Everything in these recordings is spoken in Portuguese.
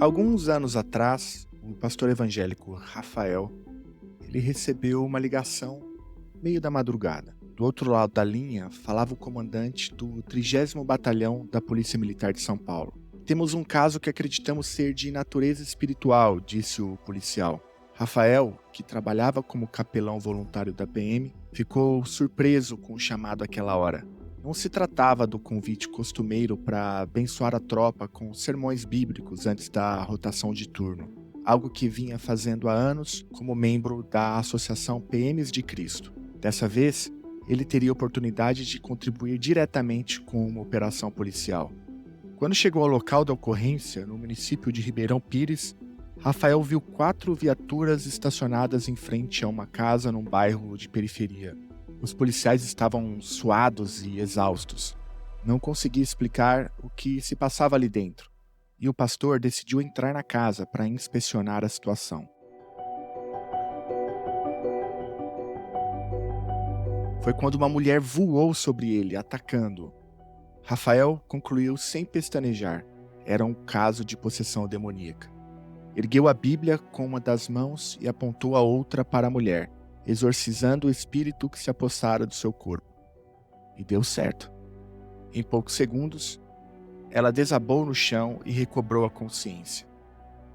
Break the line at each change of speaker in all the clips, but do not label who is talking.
Alguns anos atrás, o pastor evangélico Rafael, ele recebeu uma ligação meio da madrugada. Do outro lado da linha, falava o comandante do 30º Batalhão da Polícia Militar de São Paulo. Temos um caso que acreditamos ser de natureza espiritual, disse o policial. Rafael, que trabalhava como capelão voluntário da PM, ficou surpreso com o chamado àquela hora. Não se tratava do convite costumeiro para abençoar a tropa com sermões bíblicos antes da rotação de turno, algo que vinha fazendo há anos como membro da Associação PMs de Cristo. Dessa vez, ele teria a oportunidade de contribuir diretamente com uma operação policial. Quando chegou ao local da ocorrência, no município de Ribeirão Pires, Rafael viu 4 viaturas estacionadas em frente a uma casa num bairro de periferia. Os policiais estavam suados e exaustos. Não conseguia explicar o que se passava ali dentro, e o pastor decidiu entrar na casa para inspecionar a situação. Foi quando uma mulher voou sobre ele, atacando-o. Rafael concluiu sem pestanejar. Era um caso de possessão demoníaca. Ergueu a Bíblia com uma das mãos e apontou a outra para a mulher, exorcizando o espírito que se apossara do seu corpo. E deu certo. Em poucos segundos, ela desabou no chão e recobrou a consciência.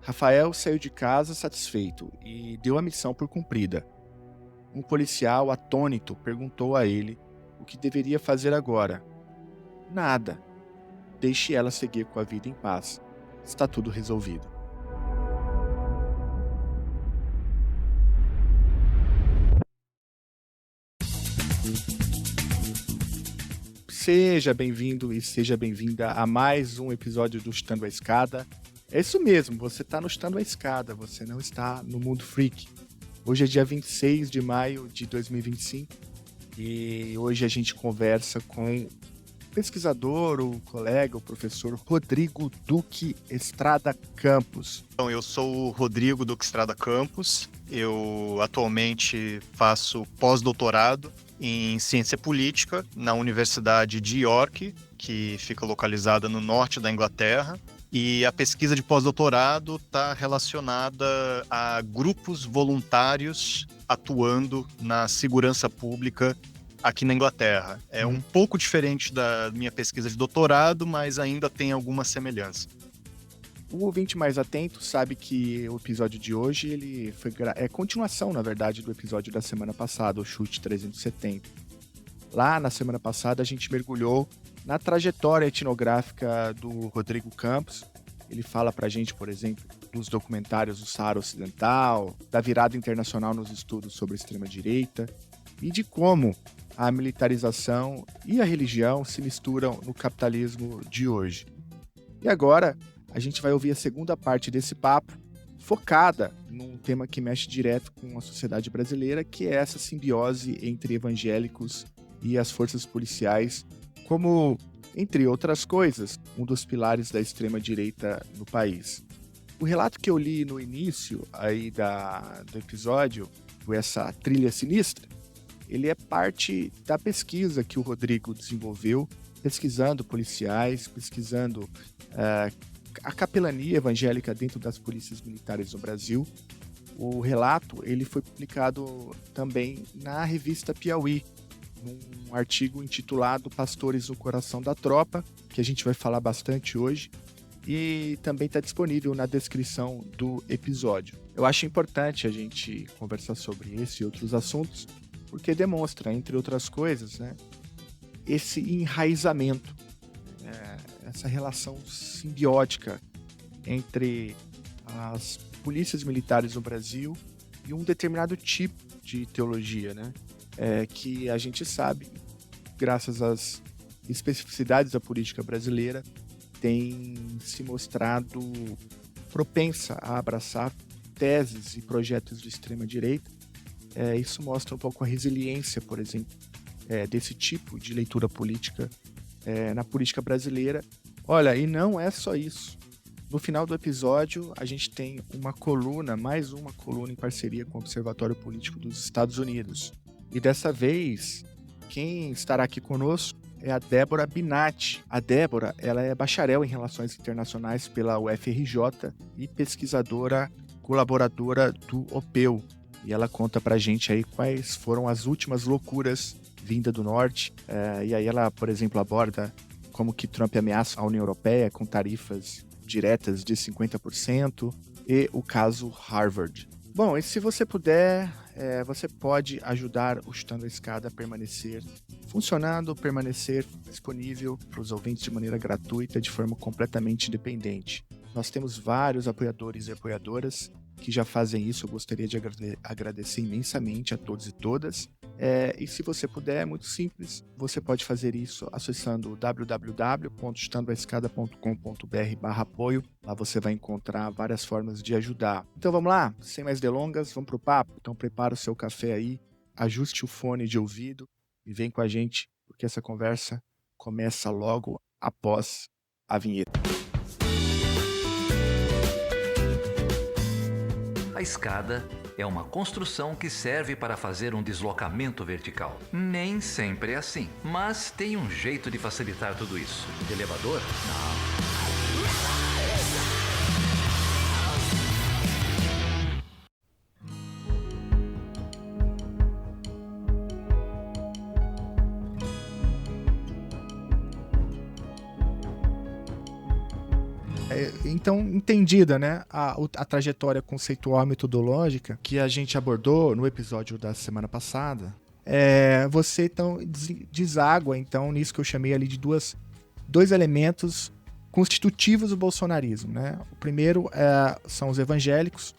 Rafael saiu de casa satisfeito e deu a missão por cumprida. Um policial atônito perguntou a ele o que deveria fazer agora. Nada. Deixe ela seguir com a vida em paz. Está tudo resolvido. Seja bem-vindo e seja bem-vinda a mais um episódio do Chutando a Escada. É isso mesmo, você está no Chutando a Escada, você não está no Mundo Freak. Hoje é dia 26 de maio de 2025 e hoje a gente conversa com o pesquisador, o colega, o professor Rodrigo Duque Estrada Campos.
Então, eu sou o Rodrigo Duque Estrada Campos, eu atualmente faço pós-doutorado em ciência política na Universidade de York, que fica localizada no norte da Inglaterra. E a pesquisa de pós-doutorado está relacionada a grupos voluntários atuando na segurança pública aqui na Inglaterra. É um pouco diferente da minha pesquisa de doutorado, mas ainda tem alguma semelhança.
O ouvinte mais atento sabe que o episódio de hoje é continuação, na verdade, do episódio da semana passada, o Chute 370. Lá na semana passada a gente mergulhou na trajetória etnográfica do Rodrigo Campos. Ele fala pra gente, por exemplo, dos documentários do Saara Ocidental, da virada internacional nos estudos sobre a extrema-direita e de como a militarização e a religião se misturam no capitalismo de hoje. E agora a gente vai ouvir a segunda parte desse papo, focada num tema que mexe direto com a sociedade brasileira, que é essa simbiose entre evangélicos e as forças policiais, como, entre outras coisas, um dos pilares da extrema-direita no país. O relato que eu li no início aí do episódio, essa trilha sinistra, ele é parte da pesquisa que o Rodrigo desenvolveu, pesquisando policiais, pesquisando a capelania evangélica dentro das polícias militares no Brasil. O relato ele foi publicado também na revista Piauí, num artigo intitulado Pastores no Coração da Tropa, que a gente vai falar bastante hoje, e também está disponível na descrição do episódio. Eu acho importante a gente conversar sobre esse e outros assuntos, porque demonstra, entre outras coisas, esse enraizamento, essa relação simbiótica entre as polícias militares no Brasil e um determinado tipo de teologia, que a gente sabe, graças às especificidades da política brasileira, tem se mostrado propensa a abraçar teses e projetos de extrema-direita. Isso mostra um pouco a resiliência, por exemplo, desse tipo de leitura política na política brasileira. Olha, e não é só isso. No final do episódio, a gente tem mais uma coluna em parceria com o Observatório Político dos Estados Unidos. E dessa vez, quem estará aqui conosco é a Débora Binatti. A Débora, ela é bacharel em Relações Internacionais pela UFRJ e pesquisadora colaboradora do OPEU. E ela conta pra gente aí quais foram as últimas loucuras vinda do norte. E aí ela, por exemplo, aborda como que Trump ameaça a União Europeia com tarifas diretas de 50% e o caso Harvard. Bom, e se você puder, você pode ajudar o Chutando a Escada a permanecer funcionando, permanecer disponível para os ouvintes de maneira gratuita, de forma completamente independente. Nós temos vários apoiadores e apoiadoras que já fazem isso. Eu gostaria de agradecer imensamente a todos e todas. E se você puder, é muito simples, você pode fazer isso acessando www.chutandoaescada.com.br/apoio. Lá você vai encontrar várias formas de ajudar. Então vamos lá, sem mais delongas, vamos pro papo. Então prepara o seu café aí, ajuste o fone de ouvido e vem com a gente, porque essa conversa começa logo após a vinheta.
A escada é uma construção que serve para fazer um deslocamento vertical. Nem sempre é assim, mas tem um jeito de facilitar tudo isso. Elevador? Não.
Então, entendida, né, a trajetória conceitual e metodológica que a gente abordou no episódio da semana passada, você então deságua então nisso que eu chamei ali de dois elementos constitutivos do bolsonarismo, né? O primeiro são os evangélicos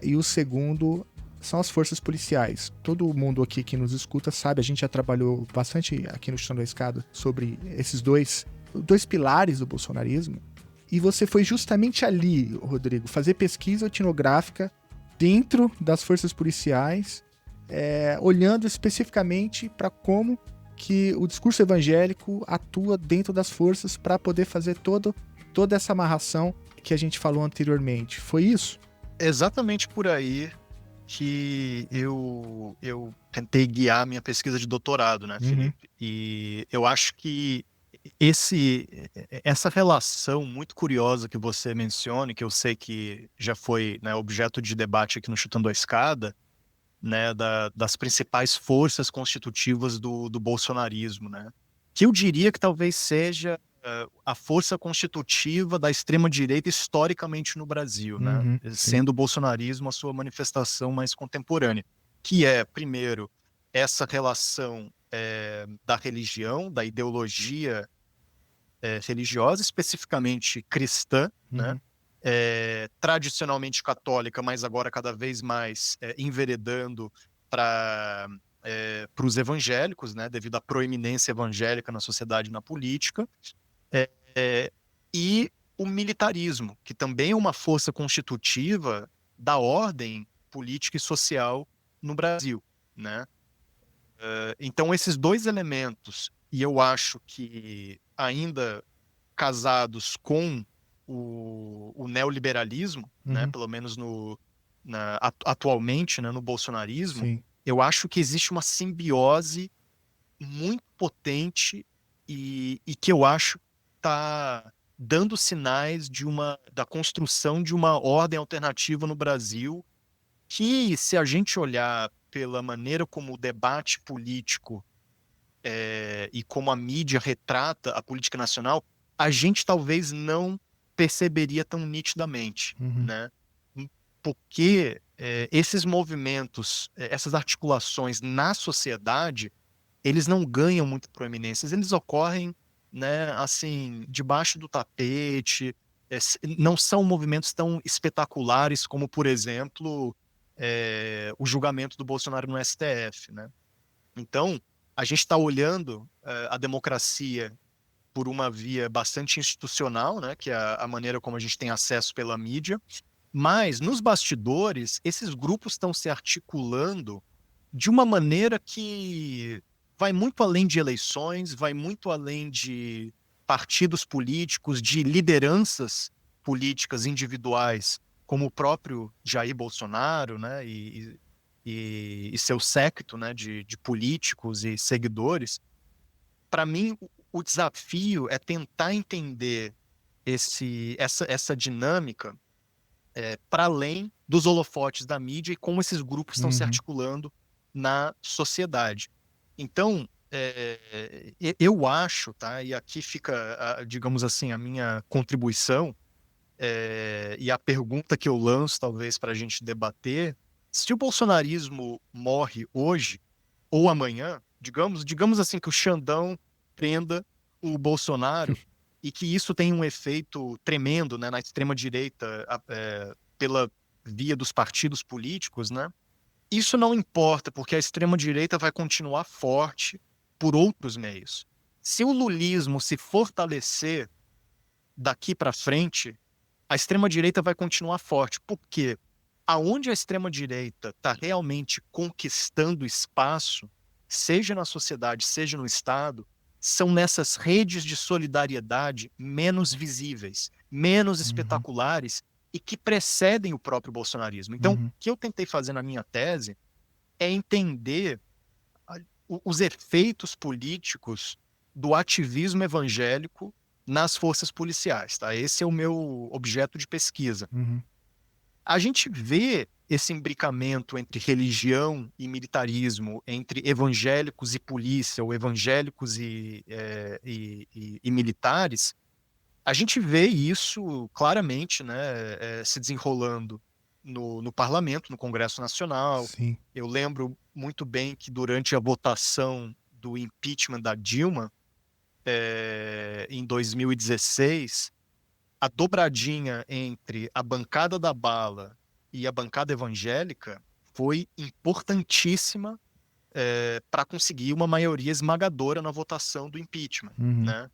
e o segundo são as forças policiais. Todo mundo aqui que nos escuta sabe, a gente já trabalhou bastante aqui no Chutando a Escada sobre esses dois pilares do bolsonarismo. E você foi justamente ali, Rodrigo, fazer pesquisa etnográfica dentro das forças policiais, olhando especificamente para como que o discurso evangélico atua dentro das forças para poder fazer toda essa amarração que a gente falou anteriormente. Foi isso?
Exatamente por aí que eu tentei guiar minha pesquisa de doutorado, né, Felipe? E eu acho que essa relação muito curiosa que você menciona, e que eu sei que já foi, né, objeto de debate aqui no Chutando a Escada, né, das principais forças constitutivas do bolsonarismo, né? Que eu diria que talvez seja a força constitutiva da extrema-direita historicamente no Brasil, né? Sendo o bolsonarismo a sua manifestação mais contemporânea, que é, primeiro, essa relação da religião, da ideologia religiosa, especificamente cristã, né? Tradicionalmente católica, mas agora cada vez mais enveredando para os evangélicos, né? Devido à proeminência evangélica na sociedade e na política. E o militarismo, que também é uma força constitutiva da ordem política e social no Brasil, né? Então, esses dois elementos, e eu acho que ainda casados com o neoliberalismo, né, pelo menos atualmente, né, no bolsonarismo,
Sim.
eu acho que existe uma simbiose muito potente e que eu acho está dando sinais da construção de uma ordem alternativa no Brasil que, se a gente olhar pela maneira como o debate político e como a mídia retrata a política nacional, a gente talvez não perceberia tão nitidamente, né? Porque esses movimentos, essas articulações na sociedade, eles não ganham muita proeminência, eles ocorrem, né, assim, debaixo do tapete, não são movimentos tão espetaculares como, por exemplo, o julgamento do Bolsonaro no STF, né? Então, a gente está olhando a democracia por uma via bastante institucional, né, que é a maneira como a gente tem acesso pela mídia, mas nos bastidores, esses grupos estão se articulando de uma maneira que vai muito além de eleições, vai muito além de partidos políticos, de lideranças políticas individuais, como o próprio Jair Bolsonaro, né, e seu séquito, né, de políticos e seguidores, para mim, o desafio é tentar entender essa dinâmica para além dos holofotes da mídia e como esses grupos estão se
Uhum.
articulando na sociedade. Então, eu acho, tá? E aqui fica, digamos assim, a minha contribuição e a pergunta que eu lanço, talvez, para a gente debater: se o bolsonarismo morre hoje ou amanhã, digamos assim, que o Xandão prenda o Bolsonaro e que isso tem um efeito tremendo, né, na extrema-direita, pela via dos partidos políticos, né? Isso não importa, porque a extrema-direita vai continuar forte por outros meios. Se o lulismo se fortalecer daqui para frente, a extrema-direita vai continuar forte. Por quê? Aonde a extrema-direita está realmente conquistando espaço, seja na sociedade, seja no Estado, são nessas redes de solidariedade menos visíveis, menos
Uhum.
espetaculares e que precedem o próprio bolsonarismo. Então, o
Uhum.
que eu tentei fazer na minha tese é entender os efeitos políticos do ativismo evangélico nas forças policiais, tá? Esse é o meu objeto de pesquisa.
Uhum.
A gente vê esse imbricamento entre religião e militarismo, entre evangélicos e polícia, ou evangélicos e militares. A gente vê isso claramente, né, se desenrolando no parlamento, no Congresso Nacional.
Sim.
Eu lembro muito bem que durante a votação do impeachment da Dilma, em 2016, a dobradinha entre a bancada da bala e a bancada evangélica foi importantíssima para conseguir uma maioria esmagadora na votação do impeachment,
Uhum.
né?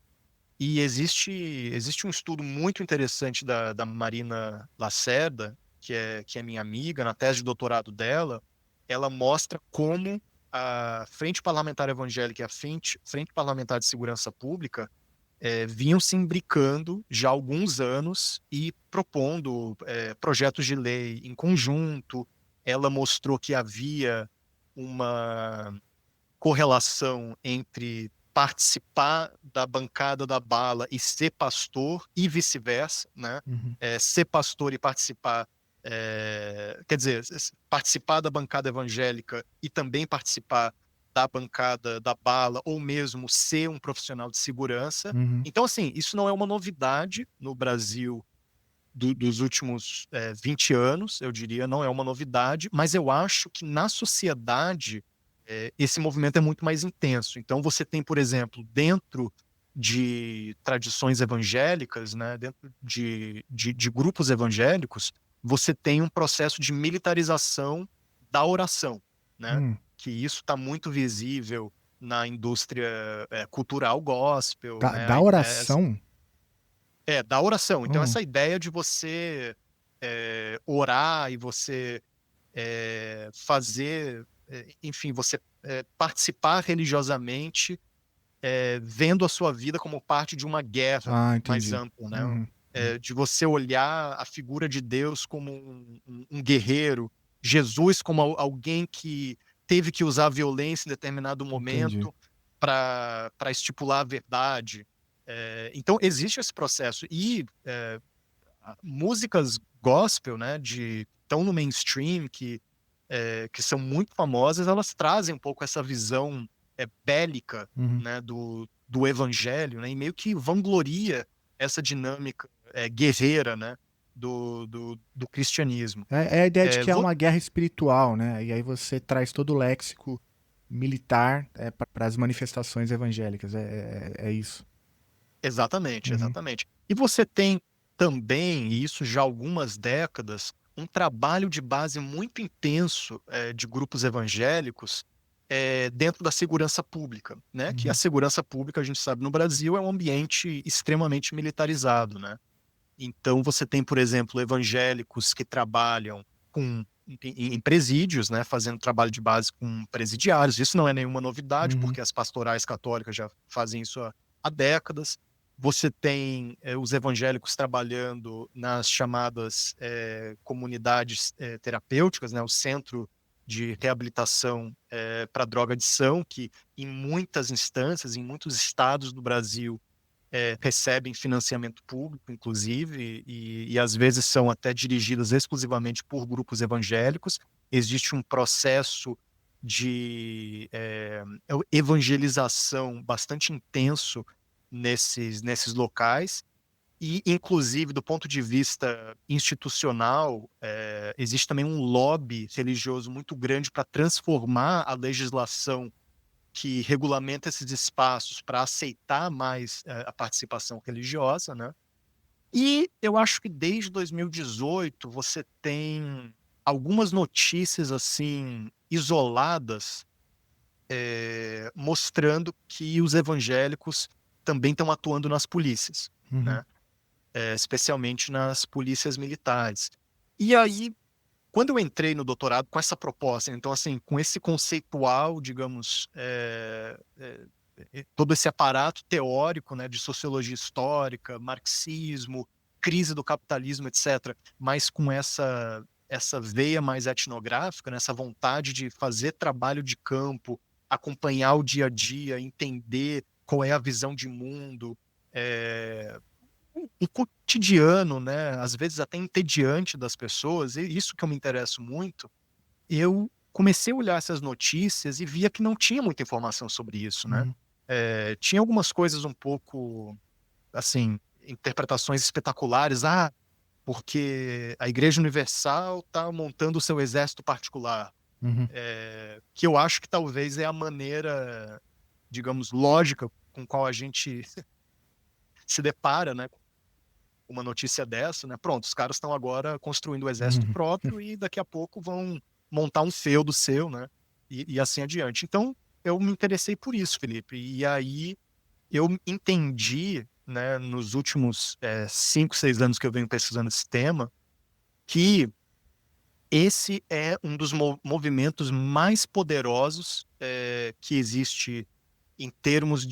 E existe um estudo muito interessante da Marina Lacerda, que é minha amiga, na tese de doutorado dela. Ela mostra como a Frente Parlamentar Evangélica e a Frente Parlamentar de Segurança Pública vinham se imbricando já há alguns anos e propondo projetos de lei em conjunto. Ela mostrou que havia uma correlação entre participar da bancada da bala e ser pastor e vice-versa, né?
Uhum.
Ser pastor e participar, quer dizer, participar da bancada evangélica e também participar da bancada da bala, ou mesmo ser um profissional de segurança.
Uhum.
Então, assim, isso não é uma novidade no Brasil dos últimos 20 anos, eu diria, não é uma novidade, mas eu acho que na sociedade esse movimento é muito mais intenso. Então você tem, por exemplo, dentro de tradições evangélicas, né, dentro de grupos evangélicos, você tem um processo de militarização da oração, né?
Hum.
Que isso está muito visível na indústria cultural gospel,
Da,
né?
da oração?
Da oração. Então,
Hum.
essa ideia de você orar e você fazer, enfim, você participar religiosamente, vendo a sua vida como parte de uma guerra
Ah,
mais
entendi.
ampla, né?
Uhum. Uhum.
De você olhar a figura de Deus como um guerreiro, Jesus como alguém que teve que usar a violência em determinado
Entendi.
momento para estipular a verdade. Então, existe esse processo. E músicas gospel, né, estão no mainstream, que são muito famosas, elas trazem um pouco essa visão bélica,
Uhum.
né, do evangelho, né, e meio que vangloria essa dinâmica guerreira, né, do cristianismo.
É a ideia de
É,
que é
vo-
uma guerra espiritual, né? E aí você traz todo o léxico militar para as manifestações evangélicas. É isso.
Exatamente,
Uhum.
exatamente. E você tem também, e isso já há algumas décadas, um trabalho de base muito intenso de grupos evangélicos dentro da segurança pública, né? Que a
Uhum.
segurança pública, a gente sabe, no Brasil é um ambiente extremamente militarizado, né? Então você tem, por exemplo, evangélicos que trabalham em presídios, né? Fazendo trabalho de base com presidiários. Isso não é nenhuma novidade,
Uhum.
porque as pastorais católicas já fazem isso há décadas. Você tem os evangélicos trabalhando nas chamadas comunidades terapêuticas, né? O centro de reabilitação para drogadição, que em muitas instâncias, em muitos estados do Brasil, recebem financiamento público, inclusive, e às vezes são até dirigidas exclusivamente por grupos evangélicos. Existe um processo de evangelização bastante intenso nesses locais. E, inclusive, do ponto de vista institucional, existe também um lobby religioso muito grande para transformar a legislação que regulamenta esses espaços para aceitar mais a participação religiosa, né? E eu acho que desde 2018 você tem algumas notícias assim isoladas mostrando que os evangélicos também estão atuando nas polícias, né? Especialmente nas polícias militares. E aí, quando eu entrei no doutorado com essa proposta, então assim, com esse conceitual, digamos, todo esse aparato teórico, né, de sociologia histórica, marxismo, crise do capitalismo, etc., mas com essa veia mais etnográfica, né, essa vontade de fazer trabalho de campo, acompanhar o dia a dia, entender qual é a visão de mundo, o cotidiano, né, às vezes até entediante das pessoas, e isso que eu me interesso muito, eu comecei a olhar essas notícias e via que não tinha muita informação sobre isso, né? Tinha algumas coisas um pouco, assim, interpretações espetaculares, porque a Igreja Universal está montando o seu exército particular, que eu acho que talvez é a maneira, digamos, lógica com qual a gente se depara, né, uma notícia dessa, né? Pronto, os caras estão agora construindo o exército próprio e daqui a pouco vão montar um feudo seu, né? E assim adiante. Então, eu me interessei por isso, Felipe. E aí eu entendi, né, nos últimos 5, 6 anos que eu venho pesquisando esse tema, que esse é um dos movimentos mais poderosos que existe em termos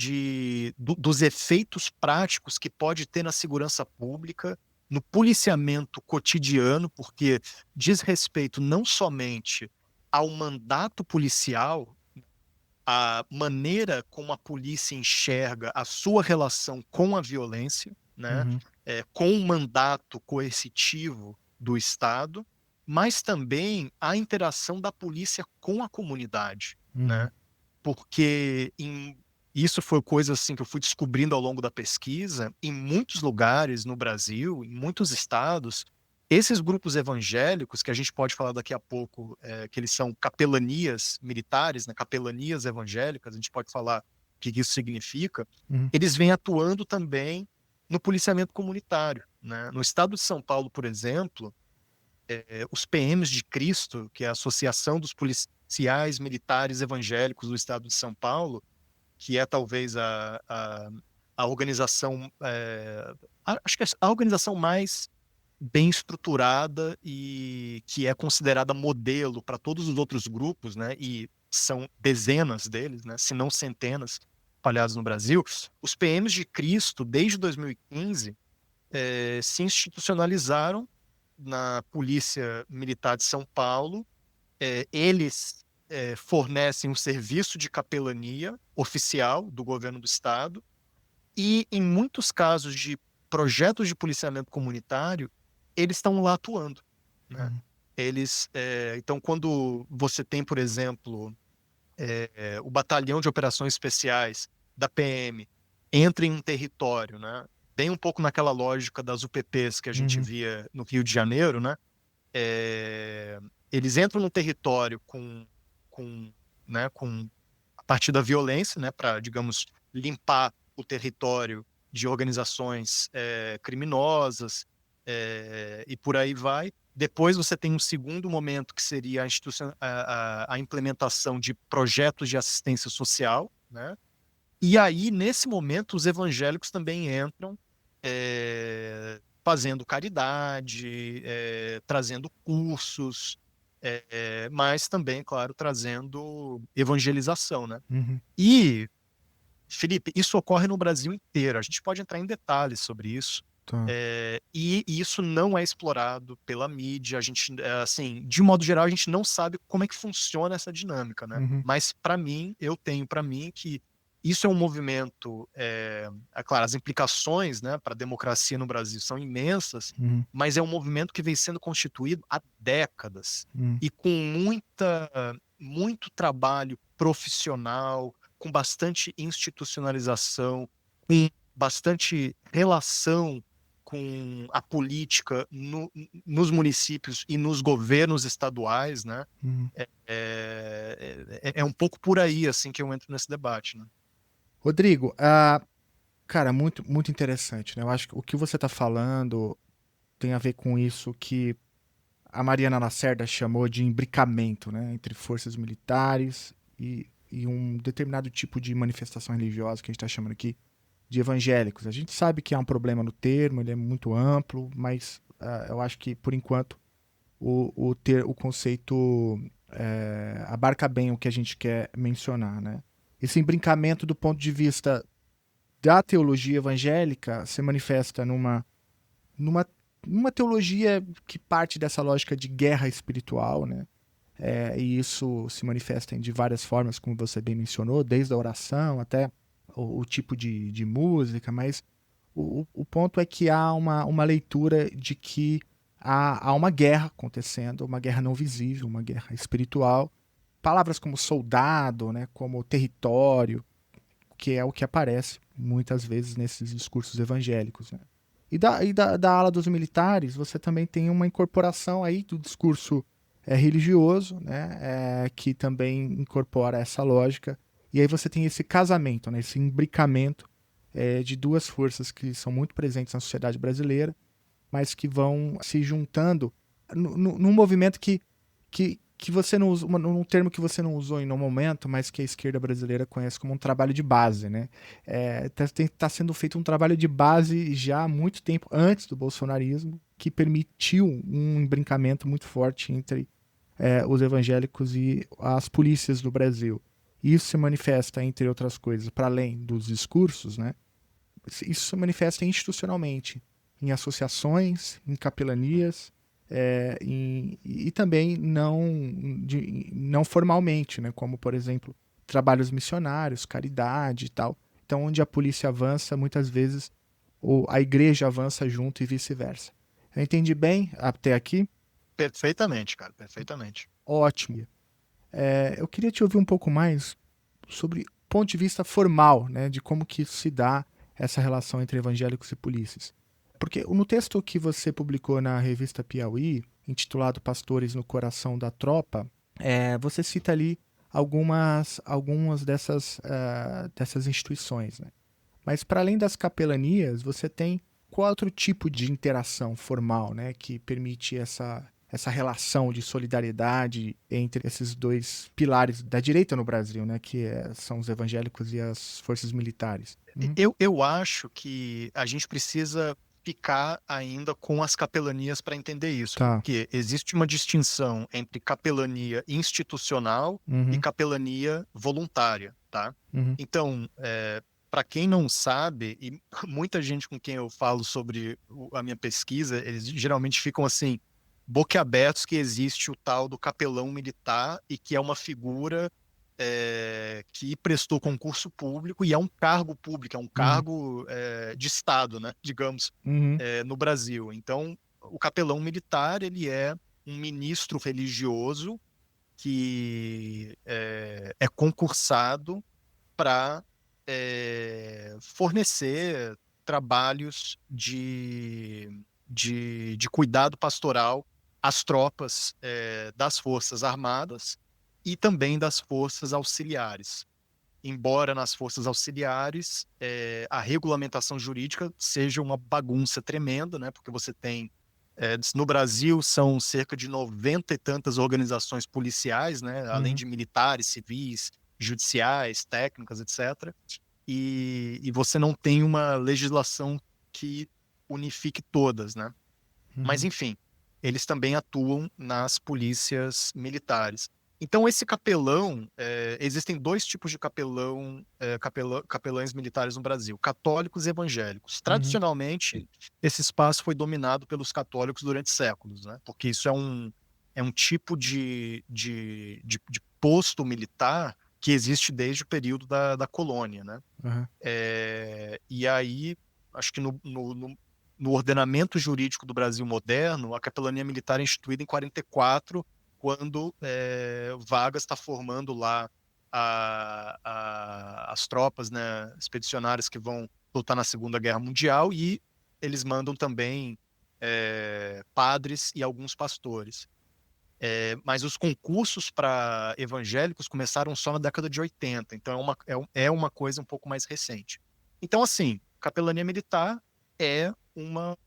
dos efeitos práticos que pode ter na segurança pública, no policiamento cotidiano, porque diz respeito não somente ao mandato policial, a maneira como a polícia enxerga a sua relação com a violência, né, com o mandato coercitivo do Estado, mas também a interação da polícia com a comunidade, né? Porque isso foi coisa assim que eu fui descobrindo ao longo da pesquisa. Em muitos lugares no Brasil, em muitos estados, esses grupos evangélicos, que a gente pode falar daqui a pouco, que eles são capelanias militares, né, capelanias evangélicas, a gente pode falar o que isso significa, eles vêm atuando também no policiamento comunitário, né? No estado de São Paulo, por exemplo, os PMs de Cristo, que é a Associação dos Policiais Militares Evangélicos do Estado de São Paulo, que é talvez a organização, acho que é a organização mais bem estruturada e que é considerada modelo para todos os outros grupos, né? E são dezenas deles, né? Se não centenas espalhados no Brasil. Os PMs de Cristo, desde 2015, se institucionalizaram na Polícia Militar de São Paulo. Eles fornecem um serviço de capelania oficial do governo do estado e, em muitos casos de projetos de policiamento comunitário, eles estão lá atuando, né? Então, quando você tem, por exemplo, o Batalhão de Operações Especiais da PM entra em um território, né? Bem um pouco naquela lógica das UPPs que a gente via no Rio de Janeiro, né? Eles entram no território a partir da violência, né, para, digamos, limpar o território de organizações criminosas e por aí vai. Depois você tem um segundo momento que seria a implementação de projetos de assistência social, né? E aí, nesse momento, os evangélicos também entram fazendo caridade, trazendo cursos, mas também, claro, trazendo evangelização, né? E, Felipe, isso ocorre no Brasil inteiro. A gente pode entrar em detalhes sobre isso,
Tá.
E isso não é explorado pela mídia. A gente, assim, de modo geral, a gente não sabe como é que funciona essa dinâmica, né?
Uhum.
Mas eu tenho para mim que isso é um movimento, é claro, as implicações, né, para a democracia no Brasil são imensas,
Uhum.
mas é um movimento que vem sendo constituído há décadas
Uhum.
e com muito trabalho profissional, com bastante institucionalização, com bastante relação com a política nos municípios e nos governos estaduais, né?
Uhum.
É um pouco por aí assim que eu entro nesse debate, né?
Rodrigo, cara, muito, muito interessante, né? Eu acho que o que você está falando tem a ver com isso que a Mariana Lacerda chamou de imbricamento, né? Entre forças militares e um determinado tipo de manifestação religiosa que a gente está chamando aqui de evangélicos. A gente sabe que há um problema no termo, ele é muito amplo, mas eu acho que, por enquanto, o conceito abarca bem o que a gente quer mencionar, né? Esse embrincamento do ponto de vista da teologia evangélica se manifesta numa, numa teologia que parte dessa lógica de guerra espiritual, né? E isso se manifesta de várias formas, como você bem mencionou, desde a oração até o tipo de música, mas o ponto é que há uma leitura de que há uma guerra acontecendo, uma guerra não visível, uma guerra espiritual. Palavras como soldado, né, como território, que é o que aparece muitas vezes nesses discursos evangélicos. Né? Da ala dos militares, você também tem uma incorporação aí do discurso religioso, né, que também incorpora essa lógica. E aí você tem esse casamento, né, esse imbricamento de duas forças que são muito presentes na sociedade brasileira, mas que vão se juntando num movimento que você não usa, um termo que você não usou em um momento, mas que a esquerda brasileira conhece como um trabalho de base, né? Tá sendo feito um trabalho de base já há muito tempo antes do bolsonarismo, que permitiu um embrincamento muito forte entre os evangélicos e as polícias do Brasil. Isso se manifesta, entre outras coisas, para além dos discursos, né? Isso se manifesta institucionalmente, em associações, em capelanias, e também não formalmente, né? Como, por exemplo, trabalhos missionários, caridade e tal. Então, onde a polícia avança, muitas vezes a igreja avança junto e vice-versa. Eu entendi bem até aqui?
Perfeitamente, cara, perfeitamente.
Ótimo. Eu queria te ouvir um pouco mais sobre o ponto de vista formal, né, de como que se dá essa relação entre evangélicos e polícias. Porque no texto que você publicou na revista Piauí, intitulado Pastores no Coração da Tropa, você cita ali algumas dessas instituições. Né? Mas para além das capelanias, você tem qual outro tipo de interação formal, né, que permite essa relação de solidariedade entre esses dois pilares da direita no Brasil, né, que são os evangélicos e as forças militares?
Eu acho que a gente precisa ficar ainda com as capelanias para entender isso,
Tá.
porque existe uma distinção entre capelania institucional e
Uhum.
capelania voluntária, tá?
Uhum.
Então, para quem não sabe, e muita gente com quem eu falo sobre a minha pesquisa, eles geralmente ficam assim, boquiabertos que existe o tal do capelão militar e que é uma figura que prestou concurso público e é um cargo público, é um
Uhum.
cargo de Estado, né, digamos,
Uhum.
no Brasil. Então, o capelão militar, ele é um ministro religioso que é concursado para fornecer trabalhos de cuidado pastoral às tropas das Forças Armadas e também das Forças Auxiliares. Embora nas Forças Auxiliares a regulamentação jurídica seja uma bagunça tremenda, né? Porque você tem no Brasil são cerca de 90 e tantas organizações policiais, né? Além
Uhum.
de militares, civis, judiciais, técnicas, etc. E você não tem uma legislação que unifique todas, né? Mas
Uhum.
enfim, eles também atuam nas polícias militares. Então, esse capelão, existem dois tipos de capelães militares no Brasil, católicos e evangélicos.
Uhum.
Tradicionalmente, esse espaço foi dominado pelos católicos durante séculos, né? Porque isso é um tipo de posto militar que existe desde o período da colônia, né?
Aham.
E aí, acho que no ordenamento jurídico do Brasil moderno, a capelania militar é instituída em 44, quando Vargas está formando lá as tropas, né, expedicionárias que vão lutar na Segunda Guerra Mundial, e eles mandam também padres e alguns pastores. Mas os concursos para evangélicos começaram só na década de 80, então é uma coisa um pouco mais recente. Então, assim, capelania militar é uma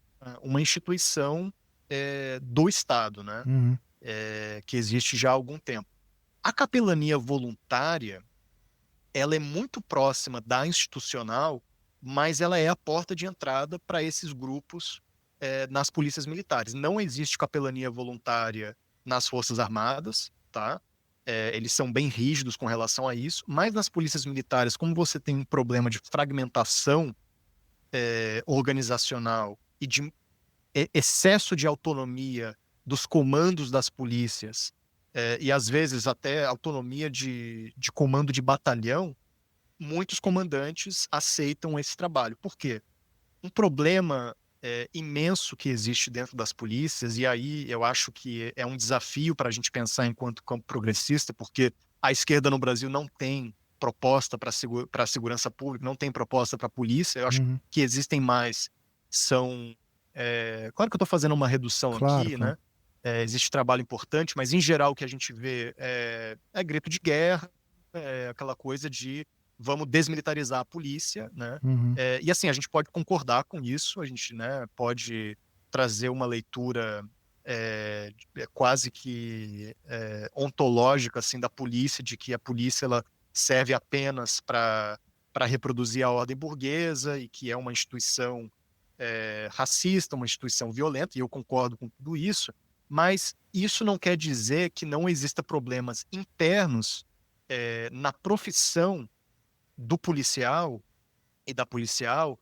instituição do Estado, né?
Uhum.
Que existe já há algum tempo. A capelania voluntária, ela é muito próxima da institucional, mas ela é a porta de entrada para esses grupos nas polícias militares. Não existe capelania voluntária nas Forças Armadas, tá? Eles são bem rígidos com relação a isso, mas nas polícias militares, como você tem um problema de fragmentação organizacional e de excesso de autonomia dos comandos das polícias, e às vezes até autonomia de comando de batalhão, muitos comandantes aceitam esse trabalho. Por quê? Um problema imenso que existe dentro das polícias, e aí eu acho que é um desafio para a gente pensar enquanto campo progressista, porque a esquerda no Brasil não tem proposta para a segurança pública, não tem proposta para a polícia. Eu acho
Uhum.
que existem mais, são... claro que eu estou fazendo uma redução
Claro,
aqui,
claro.
né? Existe trabalho importante, mas em geral o que a gente vê é grito de guerra, aquela coisa de vamos desmilitarizar a polícia, né?
Uhum.
E assim, a gente pode concordar com isso, a gente, né, pode trazer uma leitura quase que ontológica assim, da polícia, de que a polícia ela serve apenas para reproduzir a ordem burguesa e que é uma instituição racista, uma instituição violenta, e eu concordo com tudo isso, mas isso não quer dizer que não exista problemas internos na profissão do policial e da policial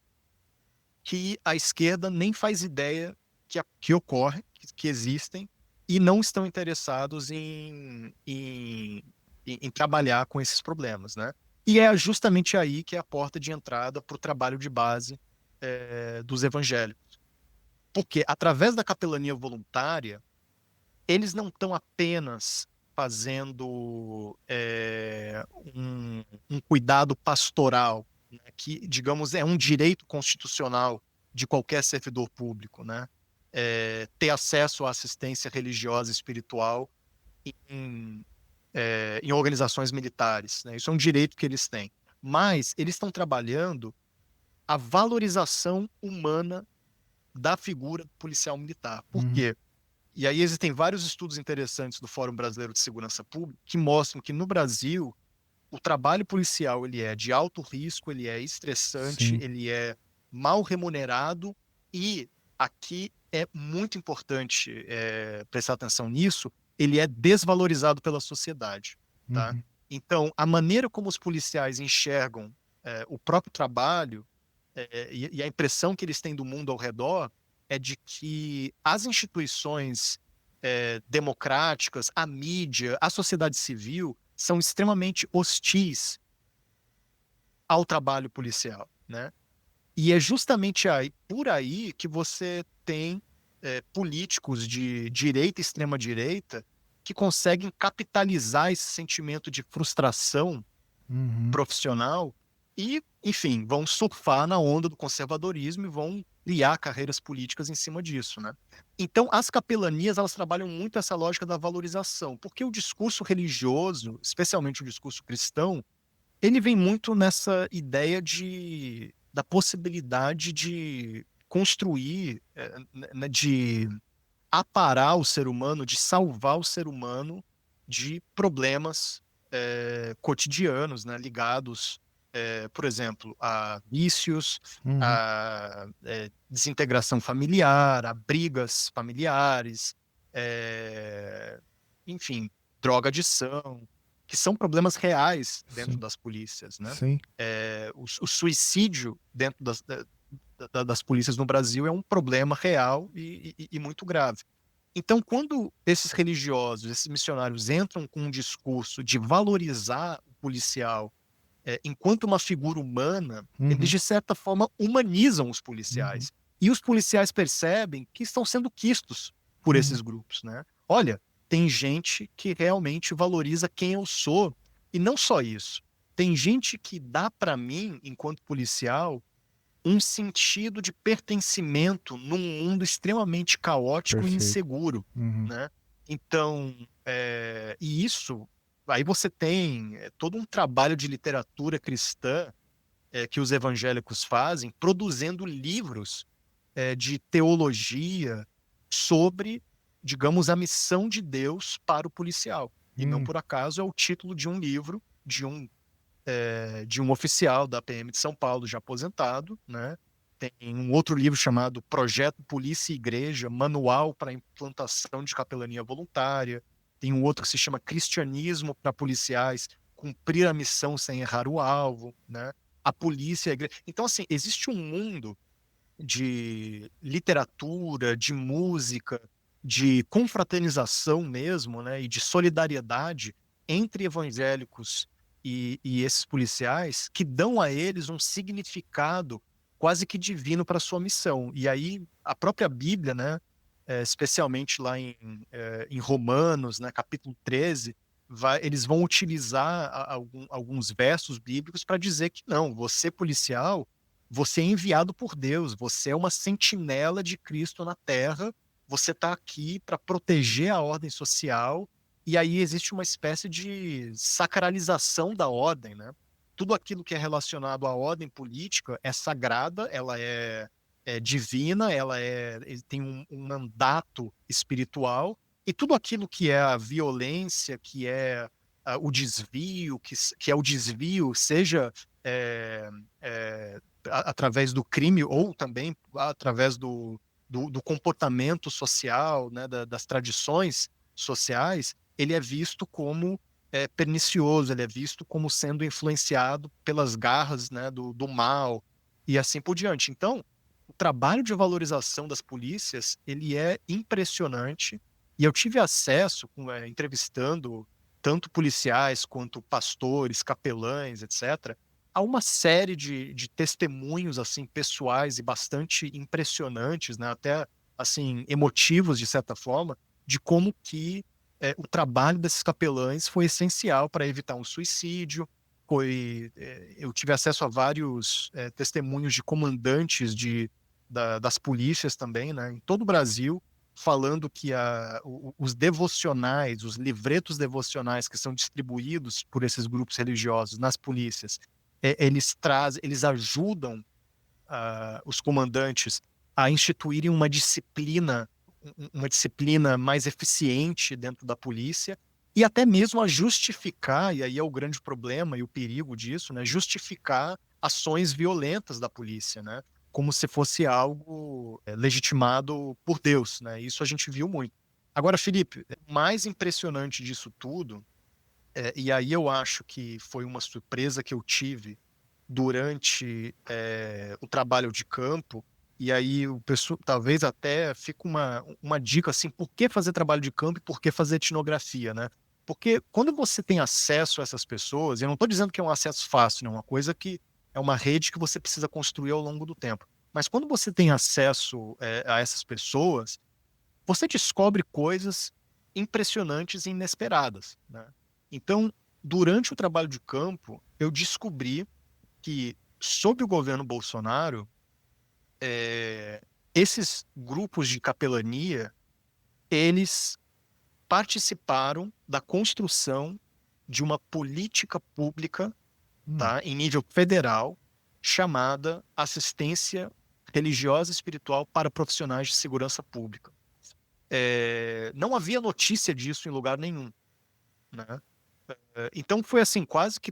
que a esquerda nem faz ideia que ocorre, que existem, e não estão interessados em trabalhar com esses problemas, né? E é justamente aí que é a porta de entrada para o trabalho de base dos evangélicos. Porque através da capelania voluntária, eles não estão apenas fazendo um cuidado pastoral, né, que, digamos, é um direito constitucional de qualquer servidor público, né? Ter acesso à assistência religiosa e espiritual em, em organizações militares, né? Isso é um direito que eles têm. Mas eles estão trabalhando a valorização humana da figura do policial militar. Por
Uhum.
quê? E aí existem vários estudos interessantes do Fórum Brasileiro de Segurança Pública que mostram que no Brasil o trabalho policial ele é de alto risco, ele é estressante,
Sim.
ele é mal remunerado, e aqui é muito importante prestar atenção nisso, ele é desvalorizado pela sociedade, tá?
Uhum.
Então, a maneira como os policiais enxergam o próprio trabalho e a impressão que eles têm do mundo ao redor é de que as instituições democráticas, a mídia, a sociedade civil são extremamente hostis ao trabalho policial, né? E é justamente por aí que você tem políticos de direita e extrema-direita que conseguem capitalizar esse sentimento de frustração
Uhum.
profissional e, enfim, vão surfar na onda do conservadorismo e vão criar carreiras políticas em cima disso, né? Então, as capelanias, elas trabalham muito essa lógica da valorização, porque o discurso religioso, especialmente o discurso cristão, ele vem muito nessa ideia da possibilidade de construir, né, de aparar o ser humano, de salvar o ser humano de problemas cotidianos, né, ligados, por exemplo, a vícios,
Uhum.
a desintegração familiar, a brigas familiares, enfim. drogadição, que são problemas reais dentro
Sim.
das polícias, né?
Sim.
O suicídio dentro das polícias no Brasil é um problema real e muito grave. Então, quando esses religiosos, esses missionários entram com um discurso de valorizar o policial enquanto uma figura humana, eles,
Uhum.
de certa forma, humanizam os
Uhum.
policiais. E os policiais percebem que estão sendo quistos por
Uhum.
esses grupos, né? Olha, tem gente que realmente valoriza quem eu sou. E não só isso. Tem gente que dá para mim, enquanto policial, um sentido de pertencimento num mundo extremamente caótico e
Perfeito.
inseguro,
Uhum.
né? Então, e isso, aí você tem todo um trabalho de literatura cristã que os evangélicos fazem, produzindo livros de teologia sobre, digamos, a missão de Deus para o policial. E não
Hum.
por acaso é o título de um livro de um oficial da PM de São Paulo, já aposentado, né? Tem um outro livro chamado Projeto Polícia e Igreja, Manual para a Implantação de Capelania Voluntária. Tem um outro que se chama Cristianismo para Policiais, Cumprir a Missão Sem Errar o Alvo, né? A polícia, a igreja. Então, assim, existe um mundo de literatura, de música, de confraternização mesmo, né? E de solidariedade entre evangélicos e esses policiais que dão a eles um significado quase que divino para a sua missão. E aí a própria Bíblia, né, especialmente lá em Romanos, né, capítulo 13, eles vão utilizar alguns versos bíblicos para dizer que não, você policial, você é enviado por Deus, você é uma sentinela de Cristo na Terra, você está aqui para proteger a ordem social, e aí existe uma espécie de sacralização da ordem, né? Tudo aquilo que é relacionado à ordem política é sagrada, ela é divina, tem um mandato espiritual, e tudo aquilo que é a violência, que é o desvio, que é o desvio, seja é, através do crime ou também através do comportamento social, né, das tradições sociais, ele é visto como pernicioso, ele é visto como sendo influenciado pelas garras, né, do mal e assim por diante. Então, o trabalho de valorização das polícias, ele é impressionante, e eu tive acesso, entrevistando tanto policiais quanto pastores, capelães, etc., há uma série de testemunhos assim pessoais e bastante impressionantes, né? Até assim emotivos de certa forma, de como que o trabalho desses capelães foi essencial para evitar um suicídio. Eu tive acesso a vários testemunhos de comandantes das polícias também, né? Em todo o Brasil, falando que os devocionais, os livretos devocionais que são distribuídos por esses grupos religiosos nas polícias, eles ajudam os comandantes a instituírem uma disciplina mais eficiente dentro da polícia e até mesmo a justificar, e aí é o grande problema e o perigo disso, né, justificar ações violentas da polícia, né, como se fosse algo legitimado por Deus, né, isso a gente viu muito. Agora, Felipe, o mais impressionante disso tudo, e aí eu acho que foi uma surpresa que eu tive durante o trabalho de campo, e aí o pessoal talvez até fica uma dica assim, por que fazer trabalho de campo e por que fazer etnografia, né? Porque quando você tem acesso a essas pessoas, e eu não estou dizendo que é um acesso fácil, não, é uma coisa que é uma rede que você precisa construir ao longo do tempo. Mas quando você tem acesso a essas pessoas, você descobre coisas impressionantes e inesperadas, né? Então, durante o trabalho de campo, eu descobri que, sob o governo Bolsonaro, esses grupos de capelania, eles participaram da construção de uma política pública,
Hum.
tá, em nível federal, chamada Assistência Religiosa e Espiritual para Profissionais de Segurança Pública. Não havia notícia disso em lugar nenhum, né? Então foi assim, quase que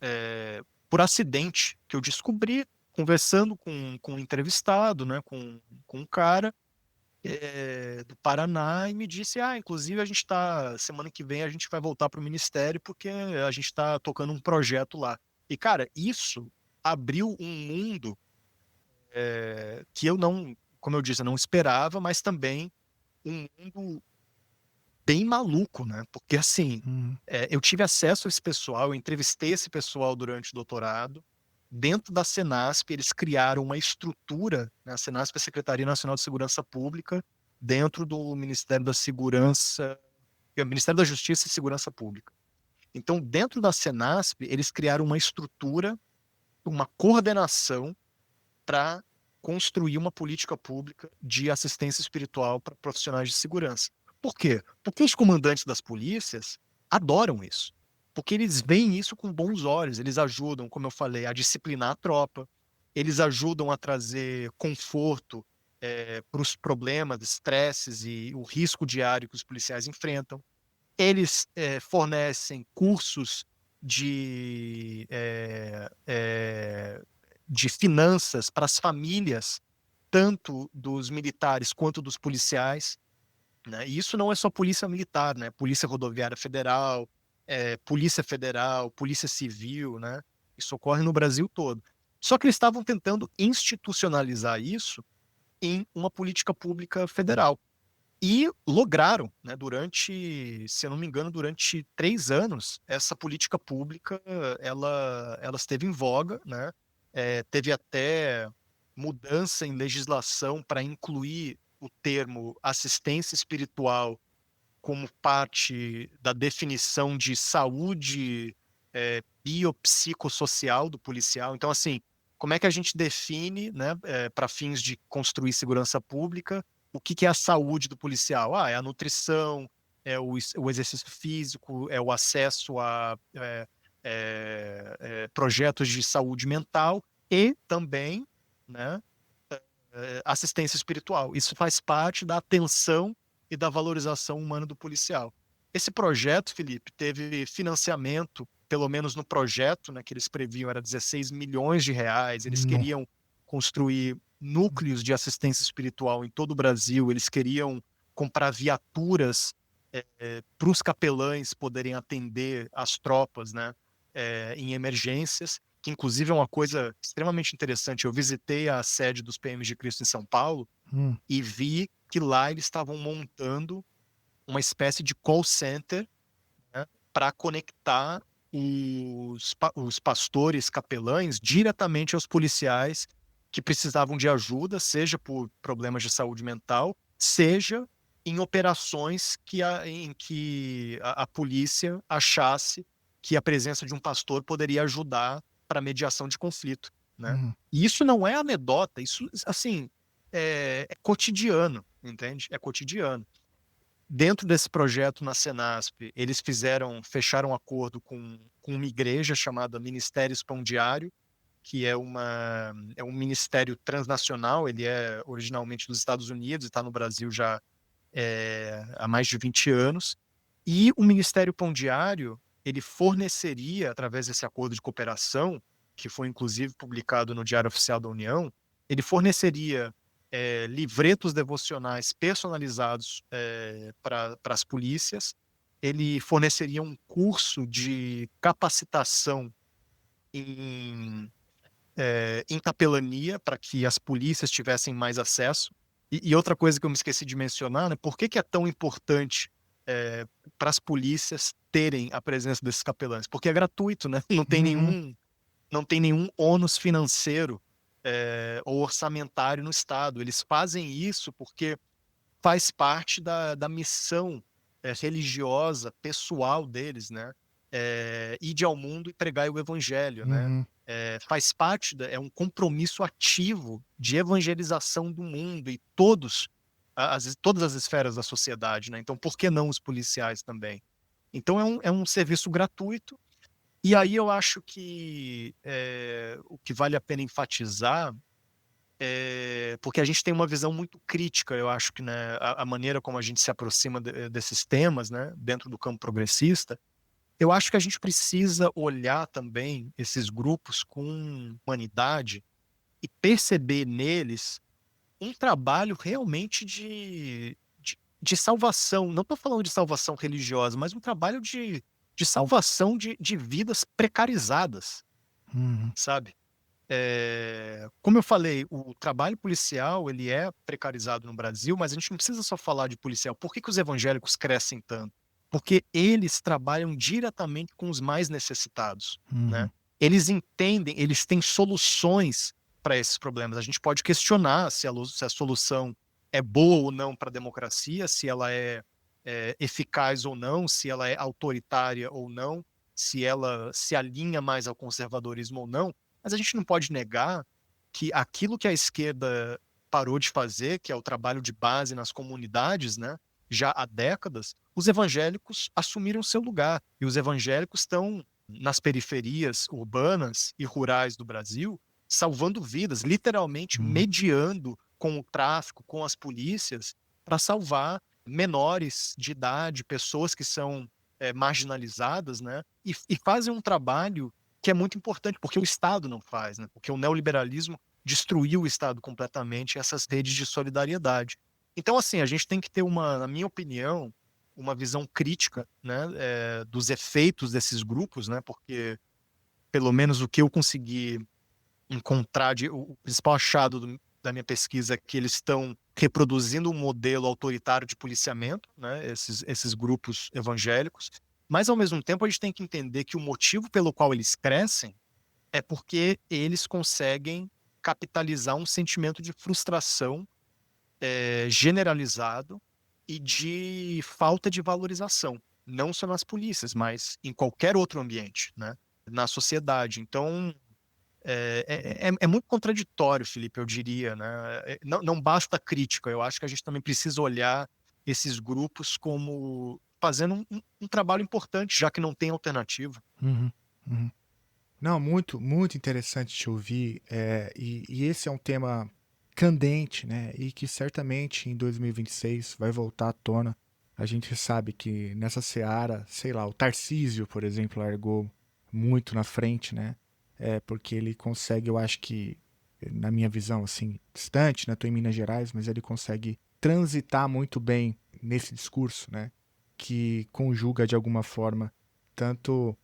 é, por acidente que eu descobri, conversando com um entrevistado, né, com um cara, do Paraná, e me disse, inclusive a gente semana que vem a gente vai voltar para o Ministério porque a gente está tocando um projeto lá. E, cara, isso abriu um mundo que eu não, como eu disse, eu não esperava, mas também um mundo bem maluco, né? Porque, assim,
Hum.
eu tive acesso a esse pessoal, eu entrevistei esse pessoal durante o doutorado. Dentro da Senasp, eles criaram uma estrutura, né? A Senasp é a Secretaria Nacional de Segurança Pública, dentro do Ministério da Segurança, Ministério da Justiça e Segurança Pública. Então, dentro da Senasp, eles criaram uma estrutura, uma coordenação para construir uma política pública de assistência espiritual para profissionais de segurança. Por quê? Porque os comandantes das polícias adoram isso. Porque eles veem isso com bons olhos, eles ajudam, como eu falei, a disciplinar a tropa, eles ajudam a trazer conforto para os problemas, estresses e o risco diário que os policiais enfrentam. Eles fornecem cursos de, de finanças para as famílias, tanto dos militares quanto dos policiais, né? E isso não é só polícia militar, né? Polícia Rodoviária Federal, Polícia Federal, Polícia Civil, né? Isso ocorre no Brasil todo. Só que eles estavam tentando institucionalizar isso em uma política pública federal. E lograram, né, se eu não me engano, durante 3 anos, essa política pública ela esteve em voga, né? Teve até mudança em legislação para incluir o termo assistência espiritual como parte da definição de saúde biopsicossocial do policial. Então, assim, como é que a gente define, né, para fins de construir segurança pública, o que é a saúde do policial? É a nutrição, é o exercício físico, é o acesso a projetos de saúde mental e também, né, assistência espiritual. Isso faz parte da atenção e da valorização humana do policial. Esse projeto, Felipe, teve financiamento, pelo menos no projeto, né, que eles previam, era 16 milhões de reais. Eles queriam construir núcleos de assistência espiritual em todo o Brasil, eles queriam comprar viaturas para os capelães poderem atender as tropas, né, em emergências, que inclusive é uma coisa extremamente interessante. Eu visitei a sede dos PMs de Cristo em São Paulo e vi que lá eles estavam montando uma espécie de call center, né, para conectar os pastores capelães diretamente aos policiais que precisavam de ajuda, seja por problemas de saúde mental, seja em operações em que a polícia achasse que a presença de um pastor poderia ajudar para mediação de conflito, né? E isso não é anedota, isso, assim, é cotidiano, entende? É cotidiano. Dentro desse projeto na Senasp, eles fecharam um acordo com uma igreja chamada Ministério Pão Diário, que é um ministério transnacional. Ele é originalmente dos Estados Unidos e está no Brasil já há mais de 20 anos. E o Ministério Pão Diário, ele forneceria, através desse acordo de cooperação, que foi inclusive publicado no Diário Oficial da União, ele forneceria livretos devocionais personalizados para as polícias, ele forneceria um curso de capacitação em capelania para que as polícias tivessem mais acesso. E outra coisa que eu me esqueci de mencionar, né, por que é tão importante para as polícias terem a presença desses capelães? Porque é gratuito, né? Não tem nenhum ônus financeiro ou orçamentário no Estado. Eles fazem isso porque faz parte da missão religiosa, pessoal deles, né? Ir ao mundo e pregar o evangelho, né? Faz parte, é um compromisso ativo de evangelização do mundo e todas as esferas da sociedade, né? Então, por que não os policiais também? Então, é um serviço gratuito. E aí eu acho que o que vale a pena enfatizar porque a gente tem uma visão muito crítica, eu acho que, né, a maneira como a gente se aproxima desses temas, né, dentro do campo progressista, eu acho que a gente precisa olhar também esses grupos com humanidade e perceber neles um trabalho realmente de salvação. Não estou falando de salvação religiosa, mas um trabalho de salvação de vidas precarizadas,
Uhum.
sabe? Como eu falei, o trabalho policial ele é precarizado no Brasil, mas a gente não precisa só falar de policial. Por que que os evangélicos crescem tanto? Porque eles trabalham diretamente com os mais necessitados, né?
Uhum.
Eles entendem, eles têm soluções para esses problemas. A gente pode questionar se a solução é boa ou não para a democracia, se ela é eficaz ou não, se ela é autoritária ou não, se ela se alinha mais ao conservadorismo ou não, mas a gente não pode negar que aquilo que a esquerda parou de fazer, que é o trabalho de base nas comunidades, né, já há décadas, os evangélicos assumiram seu lugar. E os evangélicos estão nas periferias urbanas e rurais do Brasil, salvando vidas, literalmente
Uhum.
mediando com o tráfico, com as polícias, para salvar menores de idade, pessoas que são marginalizadas, né? E fazem um trabalho que é muito importante, porque o Estado não faz, né? Porque o neoliberalismo destruiu o Estado completamente, essas redes de solidariedade. Então, assim, a gente tem que ter na minha opinião, uma visão crítica, né, dos efeitos desses grupos, né? Porque, pelo menos o que eu consegui encontrar, o principal achado da minha pesquisa é que eles estão reproduzindo um modelo autoritário de policiamento, né, esses grupos evangélicos, mas ao mesmo tempo a gente tem que entender que o motivo pelo qual eles crescem é porque eles conseguem capitalizar um sentimento de frustração generalizado e de falta de valorização, não só nas polícias, mas em qualquer outro ambiente, né, na sociedade. Então, é muito contraditório, Felipe, eu diria, né? Não basta a crítica, eu acho que a gente também precisa olhar esses grupos como fazendo um trabalho importante, já que não tem alternativa.
Uhum. Uhum. Não, muito, muito interessante te ouvir. E esse é um tema candente, né? E que certamente em 2026 vai voltar à tona. A gente sabe que nessa seara, sei lá, o Tarcísio, por exemplo, largou muito na frente, né? Porque ele consegue, eu acho que, na minha visão, assim, distante, né? Estou em Minas Gerais, mas ele consegue transitar muito bem nesse discurso, né? Que conjuga de alguma forma tanto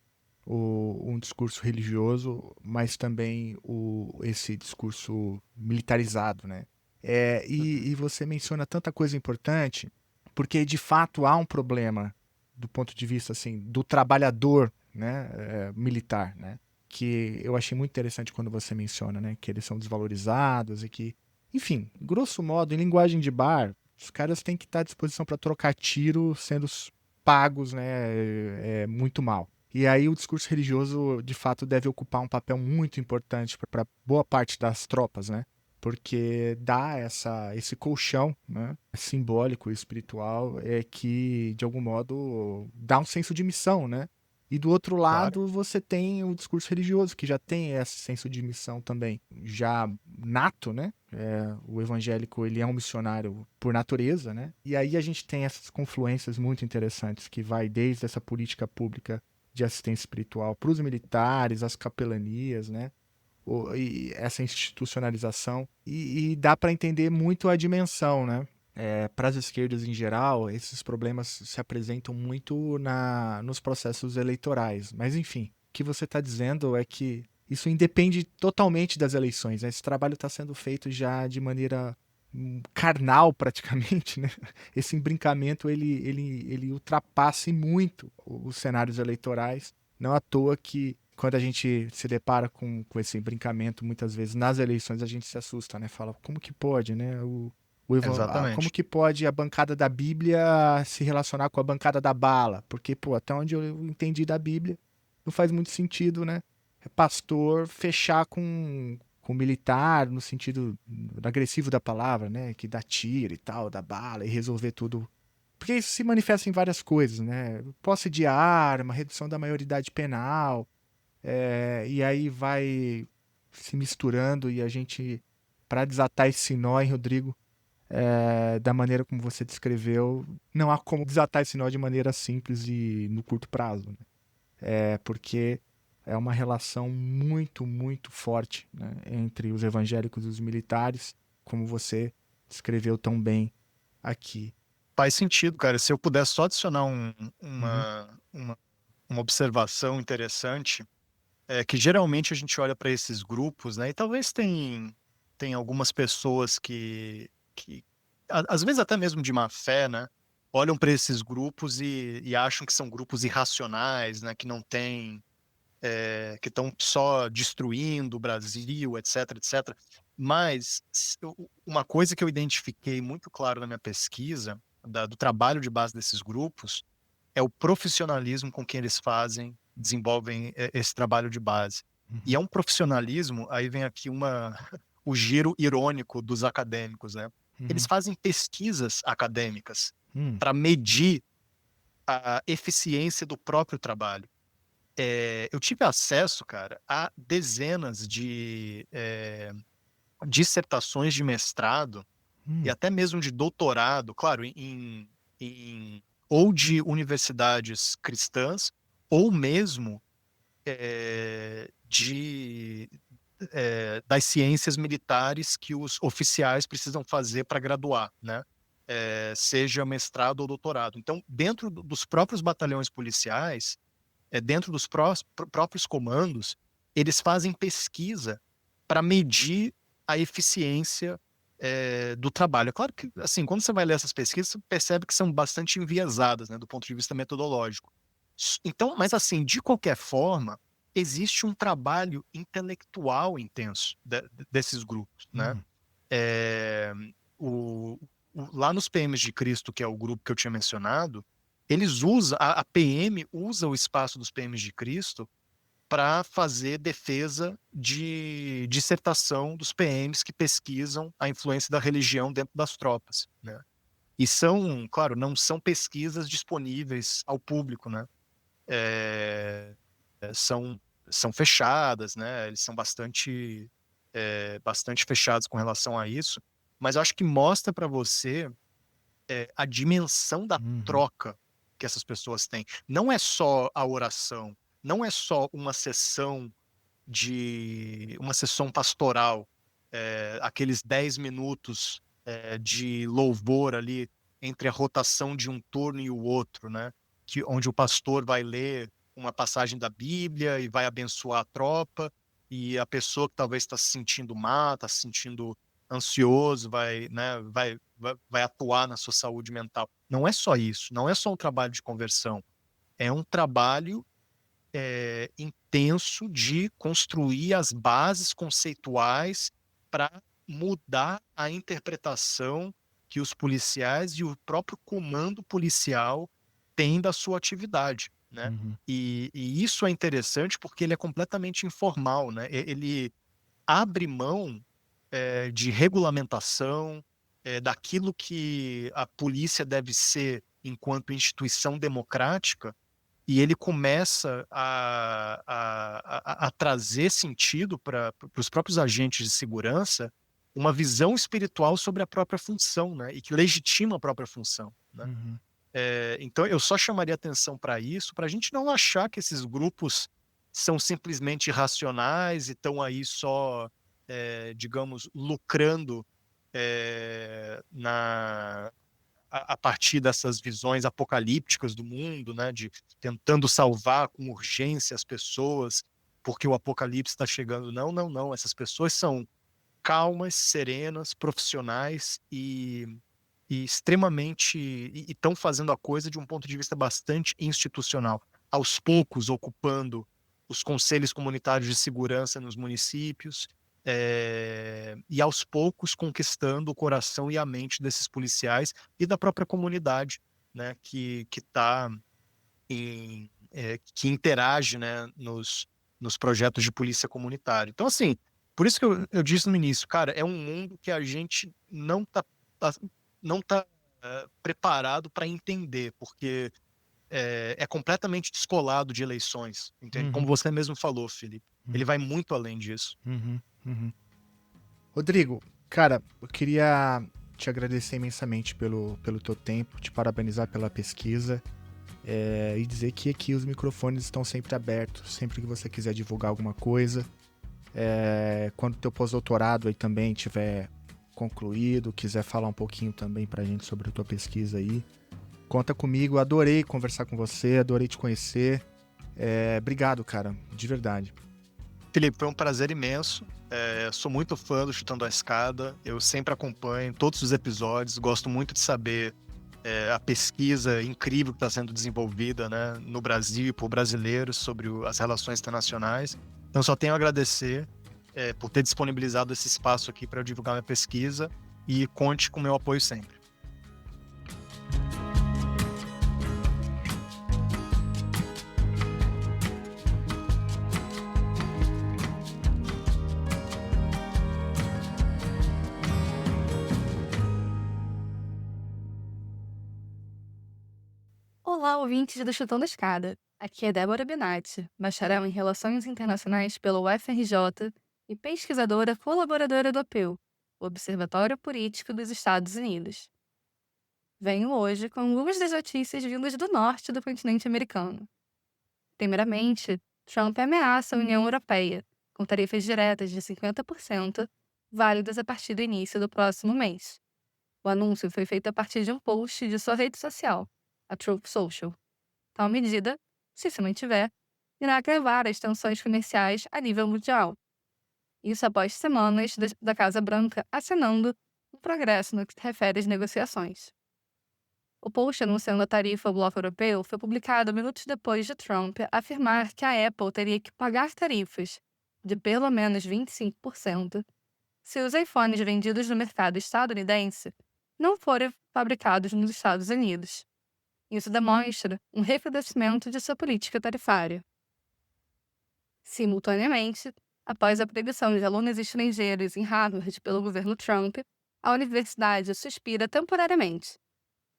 um discurso religioso, mas também esse discurso militarizado, né?
Uhum.
E você menciona tanta coisa importante, porque de fato há um problema do ponto de vista assim do trabalhador, né, militar, né? Que eu achei muito interessante quando você menciona, né, que eles são desvalorizados e que, enfim, grosso modo, em linguagem de bar, os caras têm que estar à disposição para trocar tiro, sendo pagos, né, muito mal. E aí o discurso religioso, de fato, deve ocupar um papel muito importante para boa parte das tropas, né? Porque dá esse colchão, né, simbólico e espiritual, que, de algum modo, dá um senso de missão, né? E do outro
Claro.
lado, você tem o discurso religioso, que já tem esse senso de missão também, já nato, né? O evangélico, ele é um missionário por natureza, né? E aí a gente tem essas confluências muito interessantes, que vai desde essa política pública de assistência espiritual para os militares, as capelanias, né? E essa institucionalização. E dá para entender muito a dimensão, né? Para as esquerdas em geral, esses problemas se apresentam muito nos processos eleitorais. Mas, enfim, o que você está dizendo é que isso independe totalmente das eleições. Né? Esse trabalho está sendo feito já de maneira carnal, praticamente. Né? Esse embrincamento ele ultrapassa muito os cenários eleitorais. Não à toa que quando a gente se depara com esse brincamento, muitas vezes nas eleições a gente se assusta, né? Fala, como que pode, né? Como
Exatamente.
que pode a bancada da Bíblia se relacionar com a bancada da bala? Porque, pô, até onde eu entendi da Bíblia, não faz muito sentido, né? É pastor fechar com militar, no sentido agressivo da palavra, né? Que dá tiro e tal, dá bala e resolver tudo. Porque isso se manifesta em várias coisas, né? Posse de arma, redução da maioridade penal, e aí vai se misturando e a gente, para desatar esse nó, hein, Rodrigo, da maneira como você descreveu, não há como desatar esse nó de maneira simples e no curto prazo, né? Porque é uma relação muito, muito forte, né, entre os evangélicos e os militares, como você descreveu tão bem aqui.
Faz sentido, cara. Se eu puder só adicionar uma observação interessante, é que geralmente a gente olha para esses grupos, né? E talvez tem algumas pessoas que às vezes até mesmo de má fé, né? Olham para esses grupos e acham que são grupos irracionais, né? Que não têm, que estão só destruindo o Brasil, etc, etc. Mas uma coisa que eu identifiquei muito claro na minha pesquisa, do trabalho de base desses grupos, é o profissionalismo com que eles desenvolvem esse trabalho de base. E é um profissionalismo, aí vem aqui o giro irônico dos acadêmicos, né? Eles fazem pesquisas acadêmicas para medir a eficiência do próprio trabalho. Eu tive acesso, cara, a dezenas de dissertações de mestrado e até mesmo de doutorado, claro, ou de universidades cristãs, ou mesmo das ciências militares que os oficiais precisam fazer para graduar, né? Seja mestrado ou doutorado. Então, dentro dos próprios batalhões policiais, dentro dos próprios comandos, eles fazem pesquisa para medir a eficiência do trabalho. É claro que, assim, quando você vai ler essas pesquisas, você percebe que são bastante enviesadas, né, do ponto de vista metodológico. Então, mas assim, de qualquer forma, existe um trabalho intelectual intenso desses grupos, né? Lá nos PMs de Cristo, que é o grupo que eu tinha mencionado, eles usam, a PM usa o espaço dos PMs de Cristo para fazer defesa de dissertação dos PMs que pesquisam a influência da religião dentro das tropas, né? E claro, não são pesquisas disponíveis ao público, né? São fechadas, né? Eles são bastante fechados com relação a isso, mas eu acho que mostra para você a dimensão da troca que essas pessoas têm. Não é só a oração, não é só uma sessão pastoral, aqueles 10 minutos de louvor ali entre a rotação de um turno e o outro, né? Onde o pastor vai ler uma passagem da Bíblia e vai abençoar a tropa, e a pessoa que talvez está se sentindo mal, está se sentindo ansioso, vai atuar na sua saúde mental. Não é só isso, não é só um trabalho de conversão, é um trabalho intenso de construir as bases conceituais para mudar a interpretação que os policiais e o próprio comando policial têm da sua atividade, né? E isso é interessante porque ele é completamente informal, né? Ele abre mão de regulamentação, daquilo que a polícia deve ser enquanto instituição democrática, e ele começa a trazer sentido para os próprios agentes de segurança, uma visão espiritual sobre a própria função, né? E que legitima a própria função, né? Então, eu só chamaria atenção para isso, para a gente não achar que esses grupos são simplesmente irracionais e estão aí só, digamos, lucrando a partir dessas visões apocalípticas do mundo, né, de tentando salvar com urgência as pessoas, porque o apocalipse está chegando. Não, não, não. Essas pessoas são calmas, serenas, profissionais e extremamente, e estão fazendo a coisa de um ponto de vista bastante institucional, aos poucos ocupando os conselhos comunitários de segurança nos municípios, e aos poucos conquistando o coração e a mente desses policiais e da própria comunidade, né, que interage, né, nos projetos de polícia comunitária. Então, assim, por isso que eu disse no início, cara, é um mundo que a gente não tá preparado para entender, porque é completamente descolado de eleições, entende? Como você mesmo falou, Felipe. Ele vai muito além disso.
Rodrigo, cara, eu queria te agradecer imensamente pelo teu tempo, te parabenizar pela pesquisa e dizer que aqui os microfones estão sempre abertos, sempre que você quiser divulgar alguma coisa. Quando o teu pós-doutorado aí também tiver concluído, quiser falar um pouquinho também pra gente sobre a tua pesquisa aí, conta comigo. Adorei conversar com você, adorei te conhecer. Obrigado, cara, de verdade.
Felipe, foi um prazer imenso. Sou muito fã do Chutando a Escada. Eu sempre acompanho todos os episódios. Gosto muito de saber a pesquisa incrível que está sendo desenvolvida, né, no Brasil e por brasileiros sobre as relações internacionais. Então, só tenho a agradecer por ter disponibilizado esse espaço aqui para eu divulgar minha pesquisa, e conte com o meu apoio sempre.
Olá, ouvintes do Chutando a Escada. Aqui é Débora Benatti, bacharel em Relações Internacionais pela UFRJ e pesquisadora colaboradora do APEU, o Observatório Político dos Estados Unidos. Venho hoje com algumas das notícias vindas do norte do continente americano. Primeiramente, Trump ameaça a União Europeia com tarifas diretas de 50%, válidas a partir do início do próximo mês. O anúncio foi feito a partir de um post de sua rede social, a Truth Social. Tal medida, se mantiver, irá agravar as tensões comerciais a nível mundial. Isso após semanas da Casa Branca assinando um progresso no que se refere às negociações. O post anunciando a tarifa ao bloco europeu foi publicado minutos depois de Trump afirmar que a Apple teria que pagar tarifas de pelo menos 25% se os iPhones vendidos no mercado estadunidense não forem fabricados nos Estados Unidos. Isso demonstra um recrudescimento de sua política tarifária. Simultaneamente, após a proibição de alunos estrangeiros em Harvard pelo governo Trump, a universidade suspira temporariamente.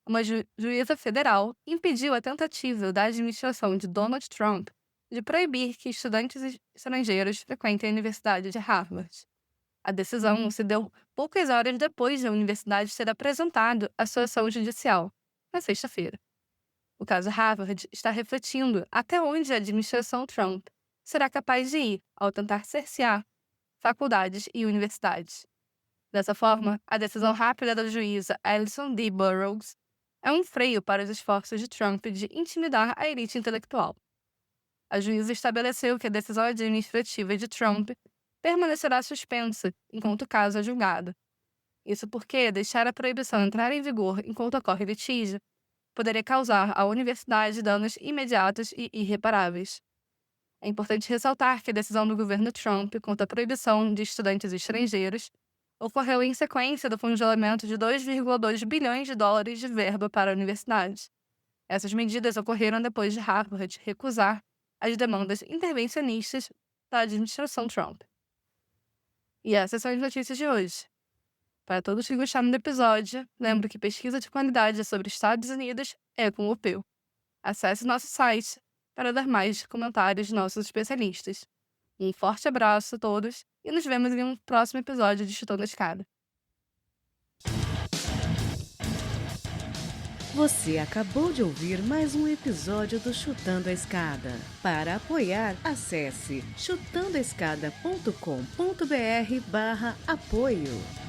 Uma juíza federal impediu a tentativa da administração de Donald Trump de proibir que estudantes estrangeiros frequentem a Universidade de Harvard. A decisão se deu poucas horas depois da universidade ter apresentado a sua ação judicial, na sexta-feira. O caso Harvard está refletindo até onde a administração Trump será capaz de ir ao tentar cercear faculdades e universidades. Dessa forma, a decisão rápida da juíza Alison D. Burroughs é um freio para os esforços de Trump de intimidar a elite intelectual. A juíza estabeleceu que a decisão administrativa de Trump permanecerá suspensa enquanto o caso é julgado. Isso porque deixar a proibição entrar em vigor enquanto ocorre litígio poderia causar à universidade danos imediatos e irreparáveis. É importante ressaltar que a decisão do governo Trump contra a proibição de estudantes estrangeiros ocorreu em sequência do congelamento de 2,2 bilhões de dólares de verba para a universidade. Essas medidas ocorreram depois de Harvard recusar as demandas intervencionistas da administração Trump. E essas são as notícias de hoje. Para todos que gostaram do episódio, lembro que pesquisa de qualidade sobre Estados Unidos é com o PEU. Acesse nosso site para dar mais comentários de nossos especialistas. Um forte abraço a todos e nos vemos em um próximo episódio de Chutando a Escada.
Você acabou de ouvir mais um episódio do Chutando a Escada. Para apoiar, acesse chutandoaescada.com.br/apoio.